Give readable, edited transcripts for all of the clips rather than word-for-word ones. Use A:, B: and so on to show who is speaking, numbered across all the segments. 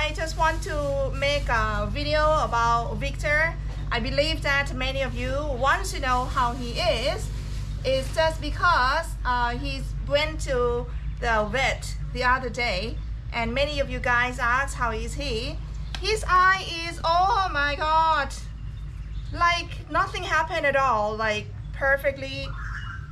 A: I just want to make a video about Victor. I believe that many of you want to know how he is. It's just because he went to the vet the other day, and many of you guys asked how is he. His eye is, oh my god, like nothing happened at all, like perfectly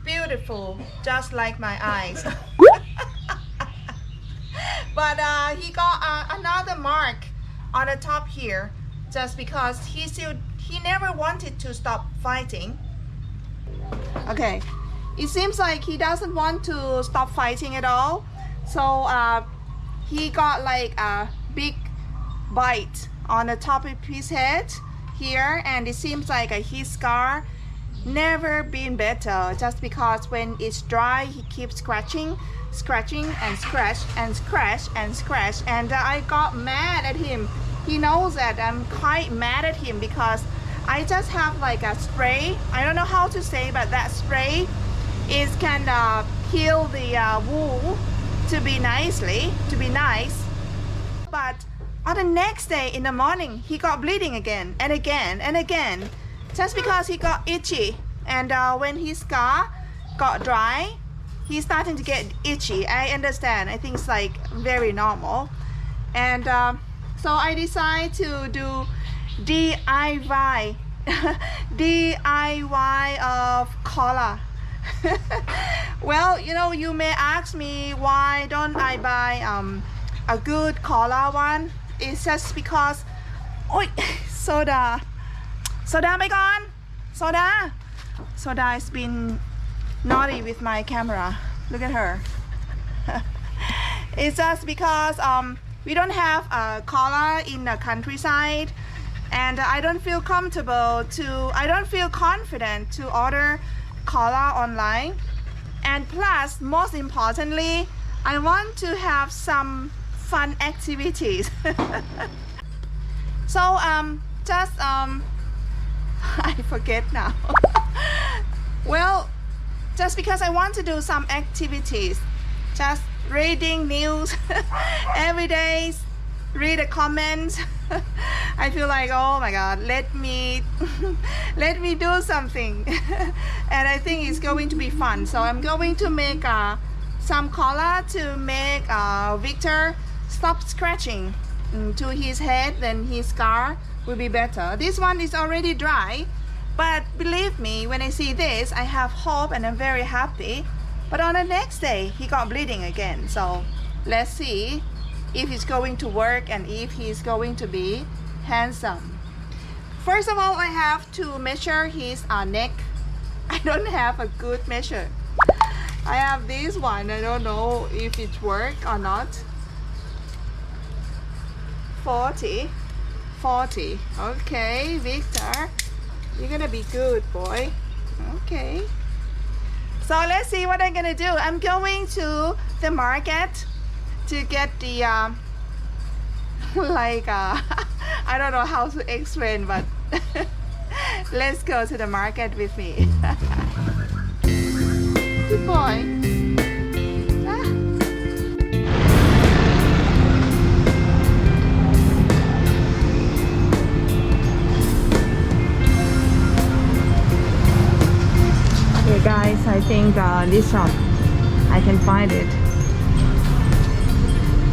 A: beautiful, just like my eyes. But he got another mark on the top here, just because he never wanted to stop fighting. Okay, it seems like he doesn't want to stop fighting at all. So he got like a big bite on the top of his head here, and it seems like his scar never been better, just because when it's dry he keeps scratching and scratch and scratch and scratch, and I got mad at him. He knows that I'm quite mad at him because I just have like a spray. I don't know how to say, but that spray is can heal the wool to be nice. But on the next day in the morning, he got bleeding again and again and again, just because he got itchy. And when his scar got dry, he's starting to get itchy. I understand. I think it's like very normal. And so I decided to do DIY of collar. Well, you know, you may ask me why don't I buy a good collar one. It's just because, oi, soda my gone, soda has been naughty with my camera. Look at her. It's just because we don't have a collar in the countryside, and I don't feel confident to order collar online. And plus, most importantly, I want to have some fun activities. So I forget now. Well, just because I want to do some activities, just reading news every day, read the comments. I feel like, oh my god, let me do something. And I think it's going to be fun. So I'm going to make some collar to make Victor stop scratching to his head, then his scar will be better. This one is already dry, but believe me, when I see this, I have hope and I'm very happy. But on the next day, he got bleeding again. So let's see if it's going to work and if he's going to be handsome. First of all, I have to measure his neck. I don't have a good measure. I have this one. I don't know if it works or not. 40. Okay, Victor, you're gonna be good, boy. Okay. So let's see what I'm gonna do. I'm going to the market to get the I don't know how to explain, but let's go to the market with me. Good boy. Okay guys, I think this shop, I can find it.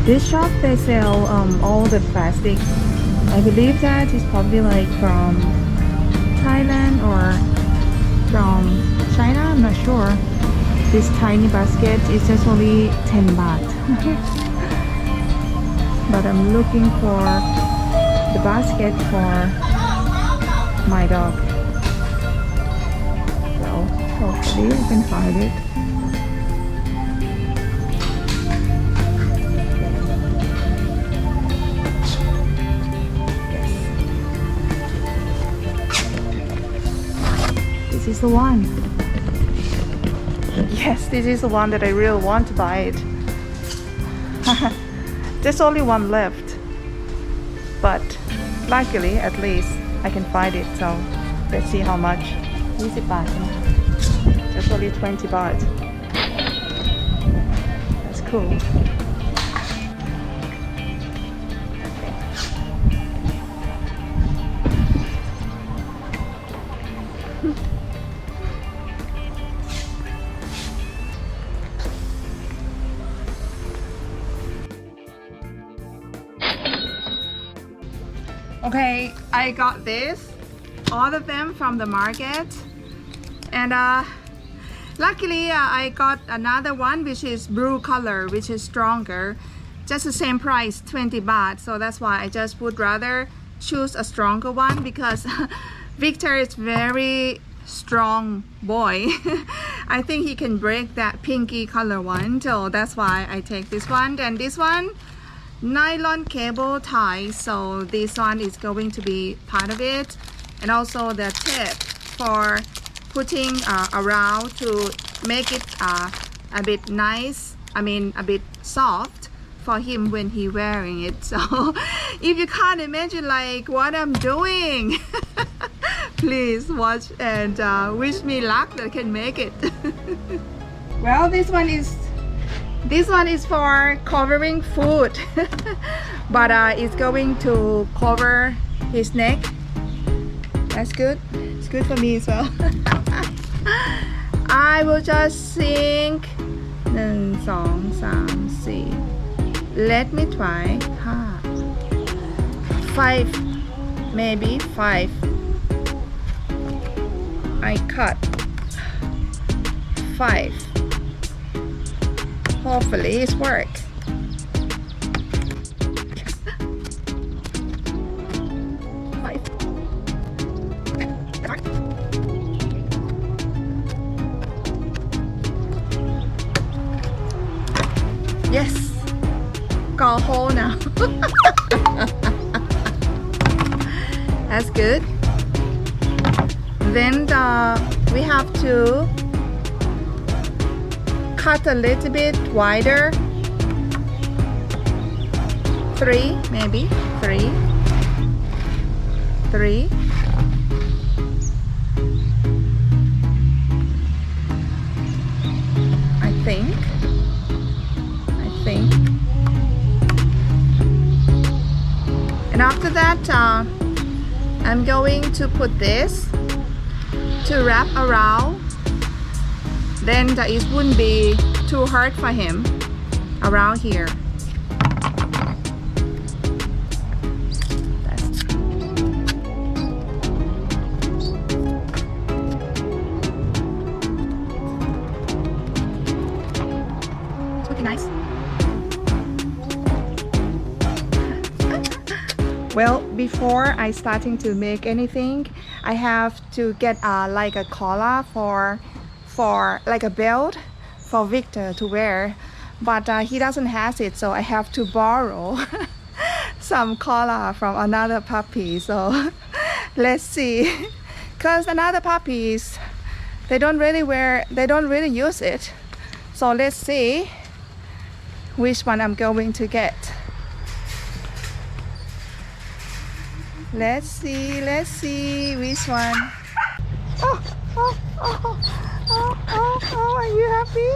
A: This shop, they sell all the plastic. I believe that is probably like from Thailand or from China, I'm not sure. This tiny basket is just only 10 baht. But I'm looking for the basket for my dog. So hopefully I can find it. This is the one. Yes, this is the one that I really want to buy it. There's only one left, but luckily at least I can find it. So let's see how much. 20 baht. Just only 20 baht. That's cool. Okay. Okay, I got this, all of them from the market, and luckily I got another one which is blue color, which is stronger, just the same price, 20 baht. So that's why I just would rather choose a stronger one, because Victor is very strong boy. I think he can break that pinky color one, so that's why I take this one. And this one, nylon cable tie, so this one is going to be part of it, and also the tip for putting around to make it a bit nice, I mean a bit soft for him when he wearing it. So if you can't imagine like what I'm doing, please watch and wish me luck that I can make it. Well, this one is for covering food, but it's going to cover his neck. That's good. It's good for me as well. I will just sing 1 2 3 4. Let me try 5, maybe 5. I cut 5. Hopefully it's work. Yes, got a hole now. That's good. Then we have to cut a little bit wider. 3, maybe 3. I think. And after that, I'm going to put this to wrap around. Then it wouldn't be too hard for him around here. It's looking nice. Well, before I starting to make anything, I have to get like a collar for like a belt for Victor to wear, but he doesn't have it, so I have to borrow some collar from another puppy. So let's see, because another puppies, they don't really use it. So let's see which one I'm going to get. Let's see which one. Oh, are you happy?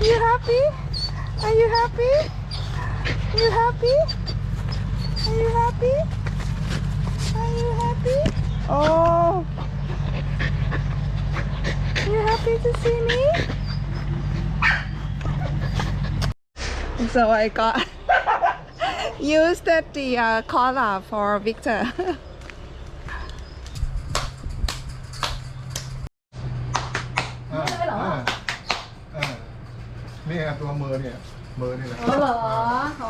A: You happy? Are you happy? You happy? Are you happy? Are you happy? Oh, you happy to see me? So I got used the collar for Victor.
B: นี่ตัวมือเนี่ยมือนี่แหละ
C: อ๋อเหรอโอ้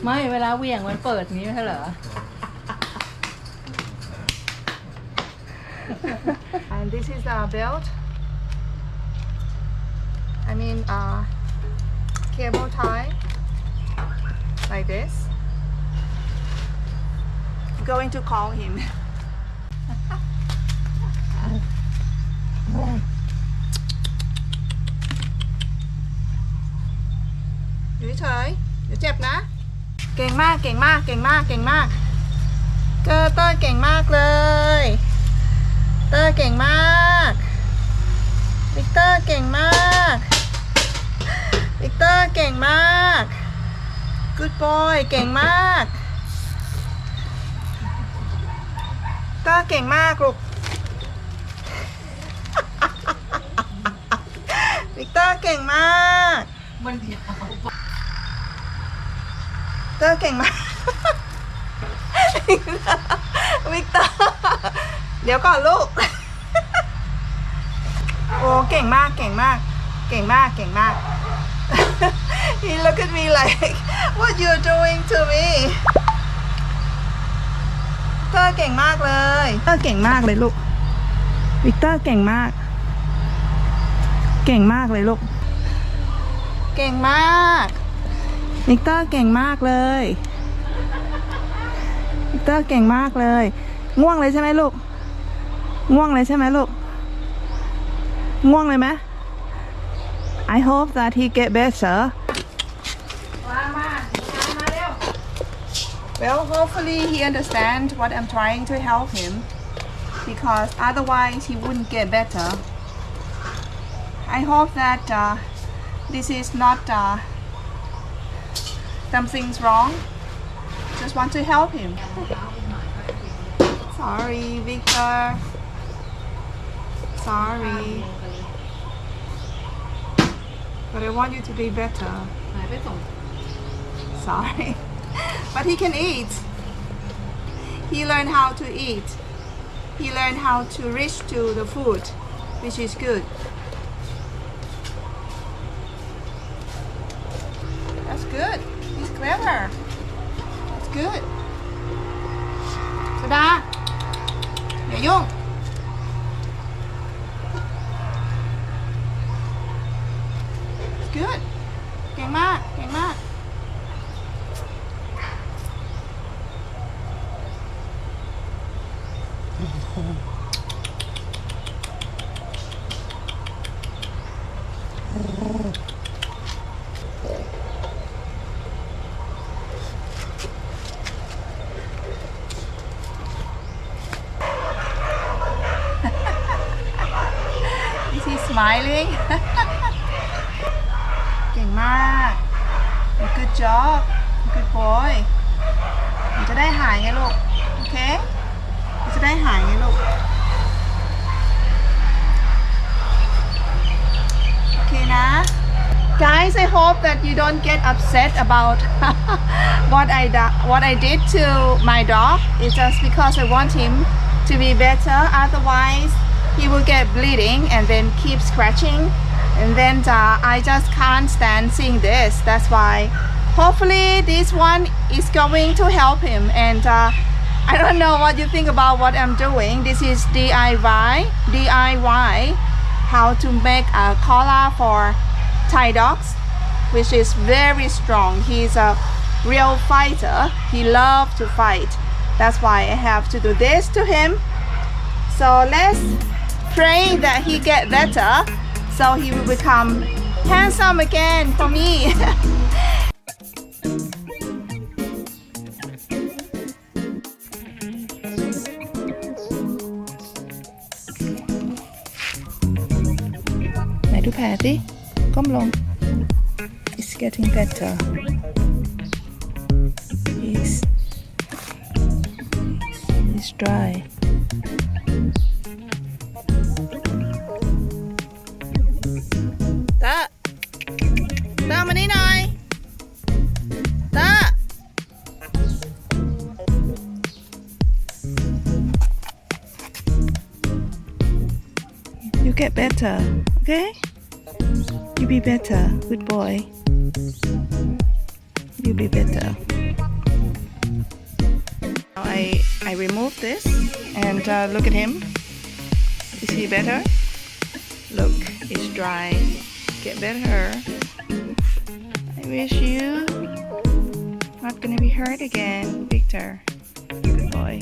C: ไม่เวลาเหวี่ยงมันเปิดนี้ไม่ใช่เหรอ
A: And this is a belt. I mean cable tie like this. I'm going to call him. Dưới trời,เดี๋ยวเจ็บนะ เก่งมาก เก่งมาก เก่งมาก เก่งมากเตอร์เก่งมากเลยเตอร์เก่งมากวิกเตอร์เก่งมากวิกเตอร์เก่งมาก Good boy เก่งมากเตอร์เก่งมากลูกวิกเตอร์เก่งมากมันยาวเตอร์เก่งมาก วิกเตอร์เดี๋ยวก่อนลูก โอ้เก่งมากเก่งมากเก่งมากเก่งมาก He look at me like what you doing to me วิกเตอร์เก่งมากเลยวิกเตอร์เก่งมากเลยลูกวิกเตอร์เก่งมากเก่งมากเลยลูกเก่งมากวิกเตอร์เก่งมากเลยวิกเตอร์เก่งมากเลยง่วงเลยใช่ไหมลูกง่วงเลยใช่ไหมลูกง่วงเลยไหม I hope that he get better Well hopefully he understand what I'm trying to help him because otherwise he wouldn't get better I hope that this is not something's wrong just want to help him Sorry Victor Sorry But I want you to be better Sorry But he can eat He learned how to eat He learned how to reach to the food which is good That's good He's clever That's good สุดาอย่ายุ่ง It's good เก่งมากเก่งมาก Is he smiling เก่งมาก Good job Good boy มันจะได้หายไงลูกโอเคมันจะได้หายไงลูกโอเคนะ Guys I hope that you don't get upset about what I did to my dog It's just because I want him to be better otherwise he will get bleeding and then keep scratching and then I just can't stand seeing this that's why hopefully this one is going to help him and I don't know what you think about what I'm doing this is DIY how to make a collar for Thai dogs which is very strong he's a real fighter he loves to fight that's why I have to do this to him so let's pray that he get better so he will become handsome again for me ไหนดูแผลสิก้มลง It's getting better He's dryตามานี่หน่อยตา You get better okay You be better good boy You be better Now I remove this and look at him Is he better Look it's dry Get better I wish you not gonna be hurt again Victor good boy